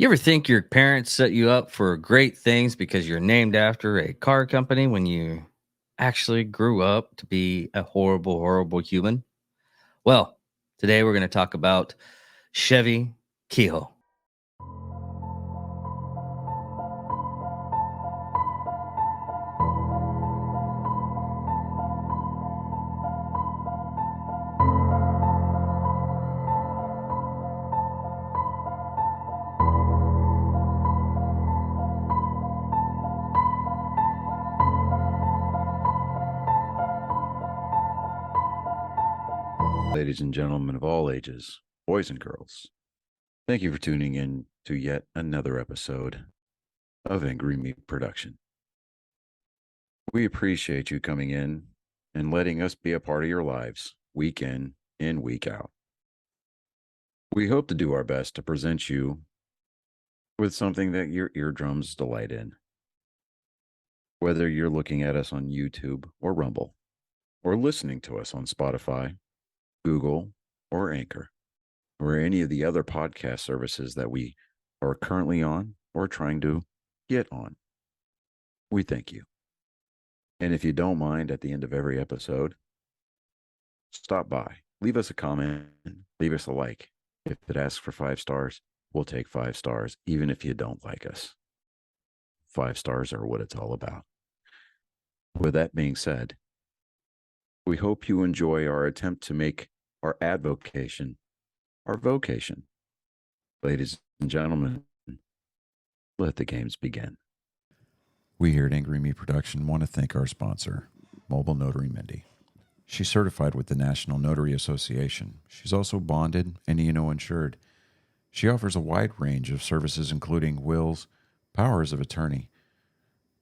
You ever think your parents set you up for great things because you're named after a car company when you actually grew up to be a horrible, horrible human? Well, today we're going to talk about Chevie Kehoe. Ladies and gentlemen of all ages, boys and girls, thank you for tuning in to yet another episode of Angry Meat Production. We appreciate you coming in and letting us be a part of your lives week in and week out. We hope to do our best to present you with something that your eardrums delight in. Whether you're looking at us on YouTube or Rumble, or listening to us on Spotify, Google, or Anchor, or any of the other podcast services that we are currently on or trying to get on. We thank you. And if you don't mind, at the end of every episode, stop by, leave us a comment, leave us a like. If it asks for 5 stars, we'll take 5 stars, even if you don't like us. 5 stars are what it's all about. With that being said, we hope you enjoy our attempt to make our advocation our vocation. Ladies and gentlemen, let the games begin. We here at Angry Me Production want to thank our sponsor, Mobile Notary Mindy. She's certified with the National Notary Association. She's also bonded and E&O insured. She offers a wide range of services including wills, powers of attorney,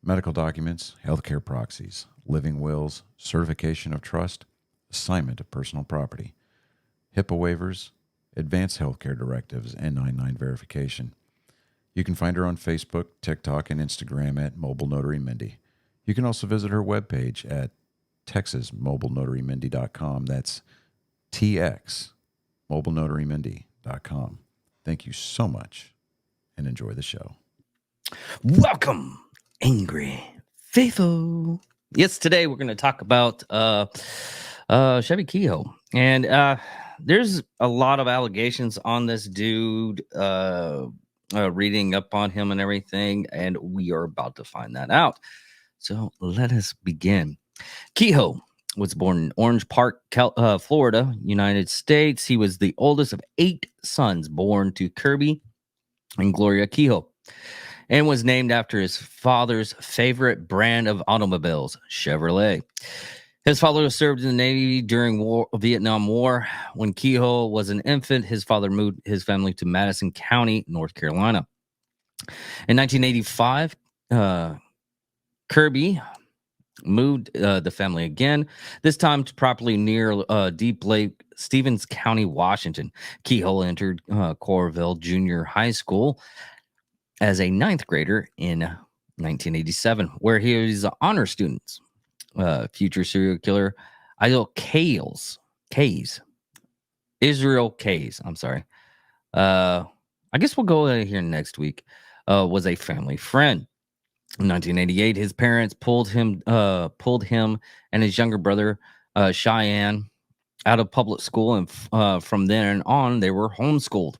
medical documents, healthcare proxies, living wills, certification of trust, assignment of personal property, HIPAA waivers, advanced healthcare directives, and 99 verification. You can find her on Facebook, TikTok, and Instagram at Mobile Notary Mindy. You can also visit her webpage at texasmobilenotarymindy.com. That's TX, mobilenotarymindy.com. Thank you so much, and enjoy the show. Welcome, Angry Faithful. Yes, today we're going to talk about Chevie Kehoe. And there's a lot of allegations on this dude, reading up on him and everything, and we are about to find that out. So let us begin. Kehoe was born in Orange Park, Florida, United States. He was the oldest of 8 sons born to Kirby and Gloria Kehoe, and was named after his father's favorite brand of automobiles, Chevrolet. His father served in the Navy during Vietnam War. When Kehoe was an infant, his father moved his family to Madison County, North Carolina. In 1985, Kirby moved the family again, this time to property near Deep Lake, Stevens County, Washington. Kehoe entered Coralville Junior High School as a 9th grader in 1987, where he was an honor student. Future serial killer Israel Kays. I'm sorry. I guess we'll go here next week. Was a family friend. In 1988, his parents pulled him and his younger brother Cheyenne out of public school, and from then on, they were homeschooled.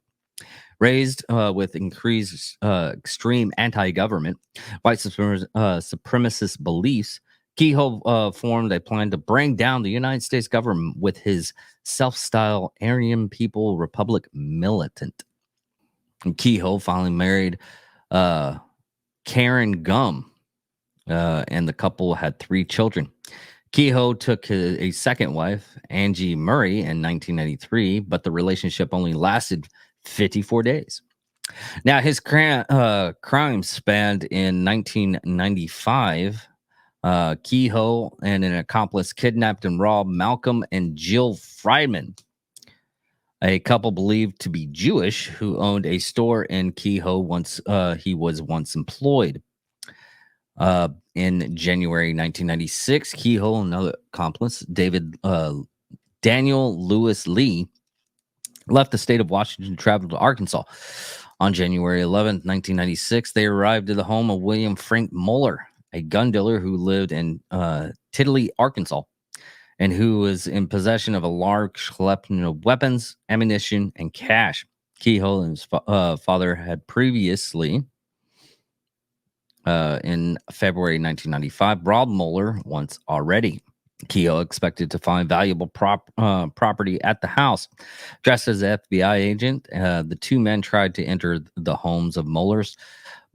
Raised with increased extreme anti-government, white supremacist beliefs, Kehoe formed a plan to bring down the United States government with his self-styled Aryan People Republic militant. And Kehoe finally married Karen Gum, and the couple had 3 children. Kehoe took a second wife, Angie Murray, in 1993, but the relationship only lasted 54 days. Now, his crimes spanned in 1995. Kehoe and an accomplice kidnapped and robbed Malcolm and Jill Friedman, a couple believed to be Jewish who owned a store in Kehoe he was once employed. In January 1996, Kehoe and another accomplice, Daniel Lewis Lee, left the state of Washington and traveled to Arkansas. On January 11th, 1996, they arrived at the home of William Frank Mueller, a gun dealer who lived in Tiddly, Arkansas, and who was in possession of a large collection of weapons, ammunition, and cash. Kehoe and his father had previously, in February 1995, robbed Mueller once already. Kehoe expected to find valuable property at the house. Dressed as an FBI agent, the two men tried to enter the homes of Mueller's,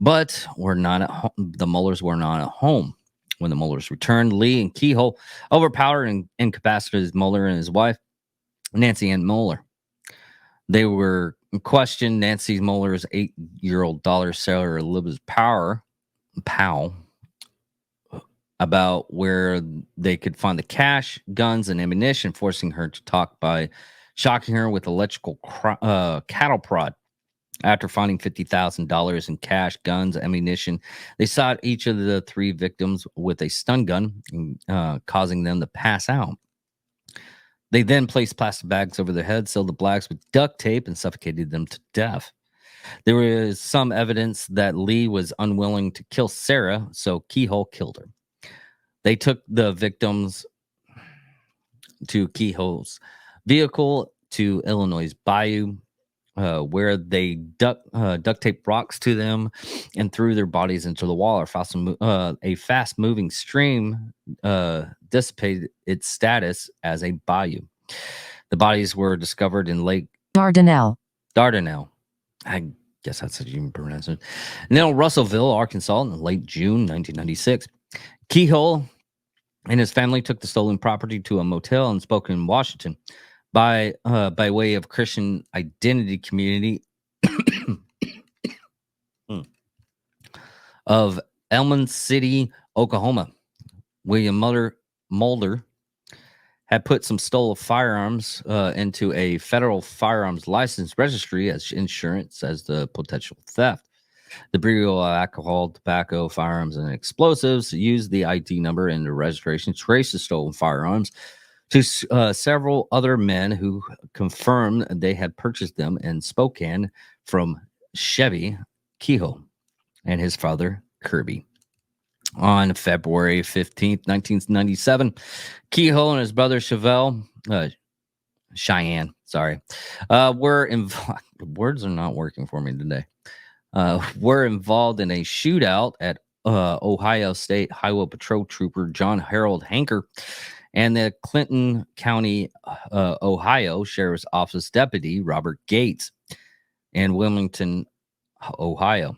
but were not at home. The Muellers were not at home. When the Muellers returned, Lee and Kehoe overpowered and incapacitated Mueller and his wife, Nancy Ann Mueller. They were questioned. Nancy Mueller's 8-year-old daughter, Sarah Elizabeth Powell, about where they could find the cash, guns, and ammunition, forcing her to talk by shocking her with electrical cattle prod. After finding $50,000 in cash, guns, ammunition, they shot each of the three victims with a stun gun, causing them to pass out. They then placed plastic bags over their heads, sealed the blacks with duct tape, and suffocated them to death. There was some evidence that Lee was unwilling to kill Sarah, so Kehoe killed her. They took the victims to Kehoe's vehicle to Illinois' Bayou, where they duct taped rocks to them and threw their bodies into the water. A fast-moving stream dissipated its status as a bayou. The bodies were discovered in Lake Dardanelle. I guess that's how you pronounce it. Now, Russellville, Arkansas, in late June 1996. Kehoe and his family took the stolen property to a motel in Spokane, Washington, by way of Christian Identity Community of Elm City, Oklahoma. William Mulder had put some stolen firearms into a federal firearms license registry as insurance as the potential theft. The Bureau of Alcohol, Tobacco, Firearms, and Explosives used the ID number in the registration to trace the stolen firearms to several other men who confirmed they had purchased them in Spokane from Chevie Kehoe and his father, Kirby. On February 15th, 1997, Kehoe and his brother Cheyenne, were involved. Words are not working for me today. Were involved in a shootout at Ohio State Highway Patrol Trooper John Harold Hanker and the Clinton County, Ohio Sheriff's Office Deputy Robert Gates in Wilmington, Ohio.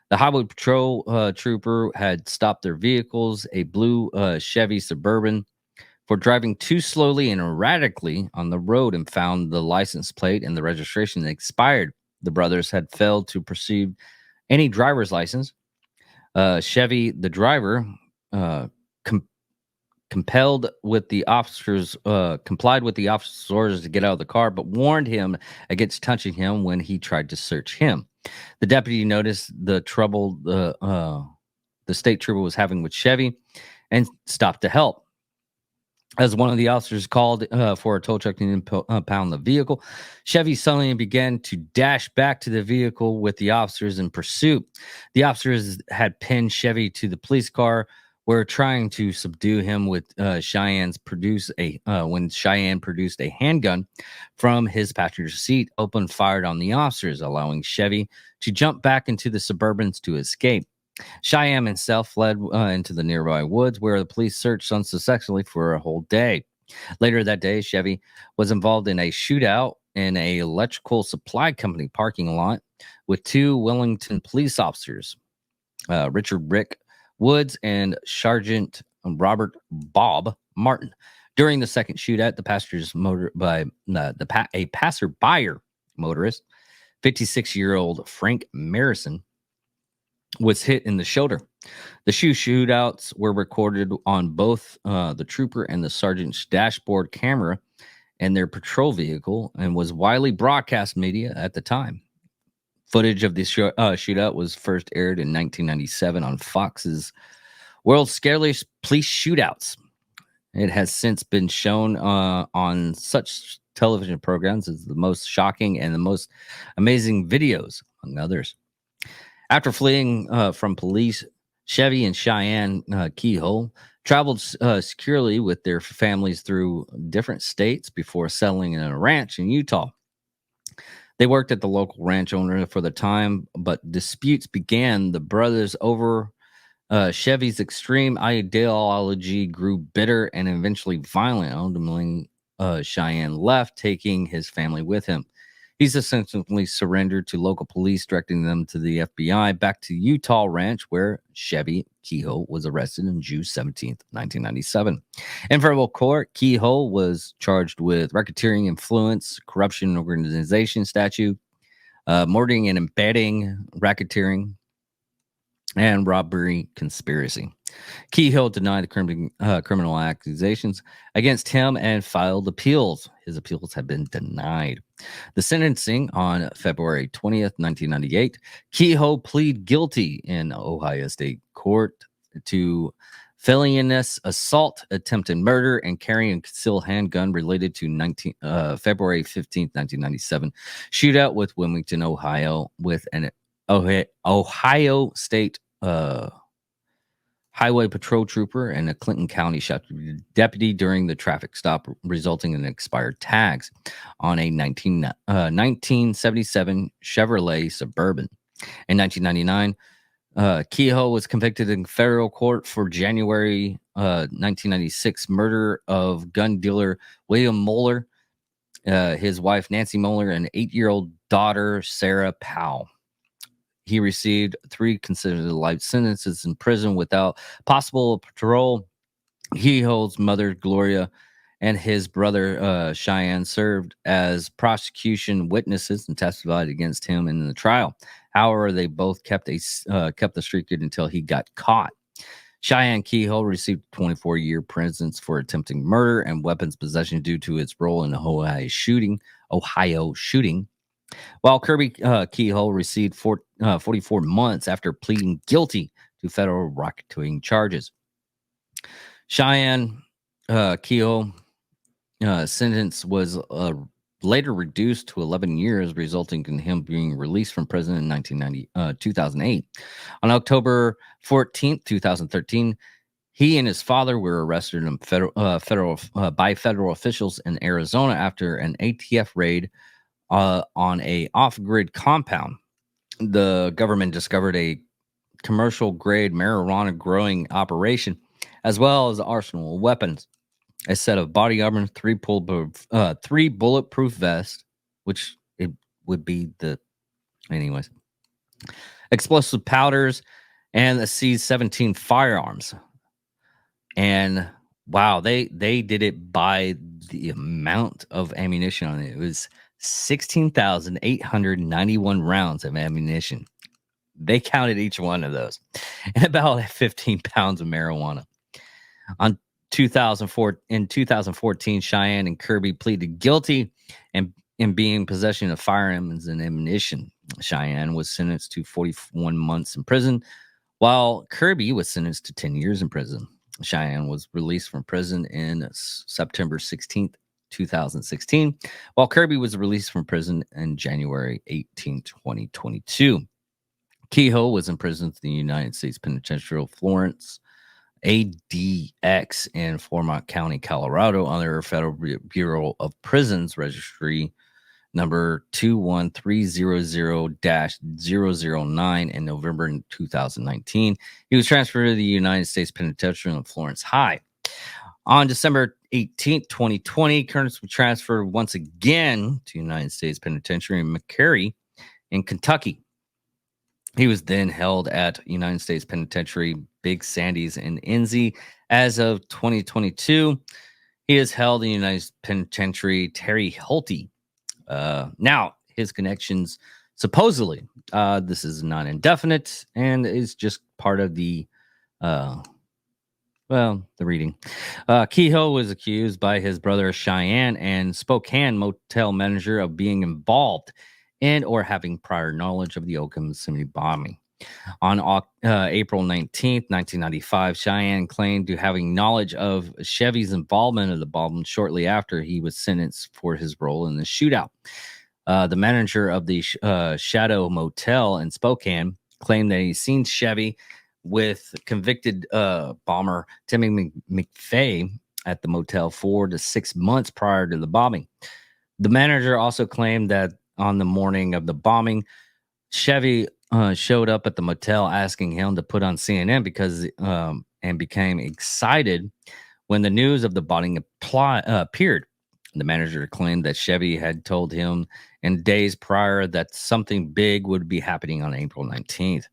The Highway Patrol trooper had stopped their vehicles, a blue Chevy Suburban, for driving too slowly and erratically on the road, and found the license plate and the registration expired. The brothers had failed to pursue any driver's license. Chevy, the driver, complied with the officer's orders to get out of the car, but warned him against touching him when he tried to search him. The deputy noticed the trouble the state trooper was having with Chevy and stopped to help. As one of the officers called for a tow truck to impound the vehicle, Chevy suddenly began to dash back to the vehicle with the officers in pursuit. The officers had pinned Chevy to the police car, were trying to subdue him with when Cheyenne produced a handgun from his passenger seat, opened fire on the officers, allowing Chevy to jump back into the Suburbans to escape. Cheyenne himself fled into the nearby woods, where the police searched unsuccessfully for a whole day. Later that day, Chevy was involved in a shootout in an electrical supply company parking lot with two Wellington police officers, Richard Rick Woods and Sergeant Robert Bob Martin. During the second shootout, a passerby motorist, 56-year-old Frank Marison, was hit in the shoulder. The shootouts were recorded on both the trooper and the sergeant's dashboard camera and their patrol vehicle, and was widely broadcast media at the time. Footage of the shootout was first aired in 1997 on Fox's World's Scariest Police Shootouts. It has since been shown on such television programs as the most shocking and the most amazing videos. among others. After fleeing from police, Chevie and Cheyenne Kehoe traveled securely with their families through different states before settling in a ranch in Utah. They worked at the local ranch owner for the time, but disputes began. The brothers over Chevy's extreme ideology grew bitter and eventually violent. Ultimately, Cheyenne left, taking his family with him. He's essentially surrendered to local police, directing them to the FBI back to Utah Ranch, where Chevie Kehoe was arrested on June 17th, 1997. In federal court, Kehoe was charged with racketeering, influence, corruption, organization statute, murdering and embedding, racketeering, and robbery conspiracy. Kehoe denied the criminal accusations against him and filed appeals. His appeals have been denied. The sentencing on February 20th, 1998, Kehoe pleaded guilty in Ohio State Court to felonious assault, attempted murder, and carrying a concealed handgun related to February 15th, 1997 shootout with Wilmington, Ohio, with an Ohio State highway patrol trooper and a Clinton County sheriff deputy during the traffic stop, resulting in expired tags on a 1977 Chevrolet Suburban. In 1999, Kehoe was convicted in federal court for January 1996 murder of gun dealer William Moeller, his wife Nancy Moeller, and 8-year-old daughter Sarah Powell. He received 3 consecutive life sentences in prison without possible parole. Kehoe's mother, Gloria, and his brother, Cheyenne, served as prosecution witnesses and testified against him in the trial. However, they both kept the street good until he got caught. Cheyenne Kehoe received 24-year prison for attempting murder and weapons possession due to its role in the Ohio shooting. While Kirby Kehoe received 44 months after pleading guilty to federal racketeering charges. Cheyenne Kehoe sentence was later reduced to 11 years, resulting in him being released from prison in 2008. On October 14th, 2013, he and his father were arrested by federal officials in Arizona after an ATF raid on a off-grid compound. The government discovered a commercial-grade marijuana growing operation, as well as an arsenal of weapons, a set of body armor, 3 bulletproof vests, which it would be explosive powders, and the C-17 firearms. And wow, they did it by the amount of ammunition on it. It was 16,891 rounds of ammunition. They counted each one of those, and about 15 pounds of marijuana. In 2014, Cheyenne and Kirby pleaded guilty and in being possession of firearms and ammunition. Cheyenne was sentenced to 41 months in prison, while Kirby was sentenced to 10 years in prison. Cheyenne was released from prison in September 16th, 2016, while Kirby was released from prison in January 18, 2022. Kehoe was imprisoned in the United States Penitentiary of Florence, ADX, in Fremont County, Colorado, under Federal Bureau of Prisons Registry number 21300-009 in November 2019. He was transferred to the United States Penitentiary in Florence High. On December 18th, 2020, Curtis was transferred once again to United States Penitentiary in McCary in Kentucky. He was then held at United States Penitentiary Big Sandy's in Enzi. As of 2022, he is held in United States Penitentiary Terre Haute. Now, his connections, supposedly, this is not indefinite and is just part of the reading. Kehoe was accused by his brother Cheyenne and Spokane motel manager of being involved in or having prior knowledge of the Oklahoma City bombing. On April 19th, 1995, Cheyenne claimed to having knowledge of Chevy's involvement of the bombing shortly after he was sentenced for his role in the shootout. The manager of the Shadow Motel in Spokane claimed that he's seen Chevy with convicted bomber Timmy McVeigh at the motel 4 to 6 months prior to the bombing. The manager also claimed that on the morning of the bombing, Chevy showed up at the motel asking him to put on CNN because and became excited when the news of the bombing appeared. The manager claimed that Chevy had told him in days prior that something big would be happening on April 19th.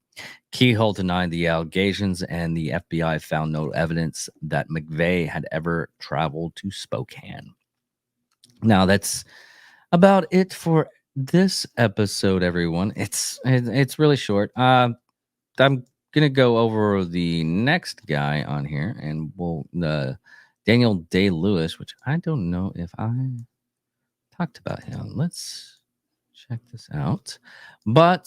Kehoe denied the allegations, and the FBI found no evidence that McVeigh had ever traveled to Spokane. Now, that's about it for this episode, everyone. It's really short. I'm gonna go over the next guy on here, and we'll Daniel Day Lewis, which I don't know if I talked about him. Let's check this out. But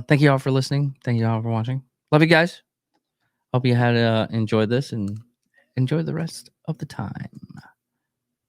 thank you all for listening. Thank you all for watching. Love you guys. Hope you had enjoyed this and enjoy the rest of the time.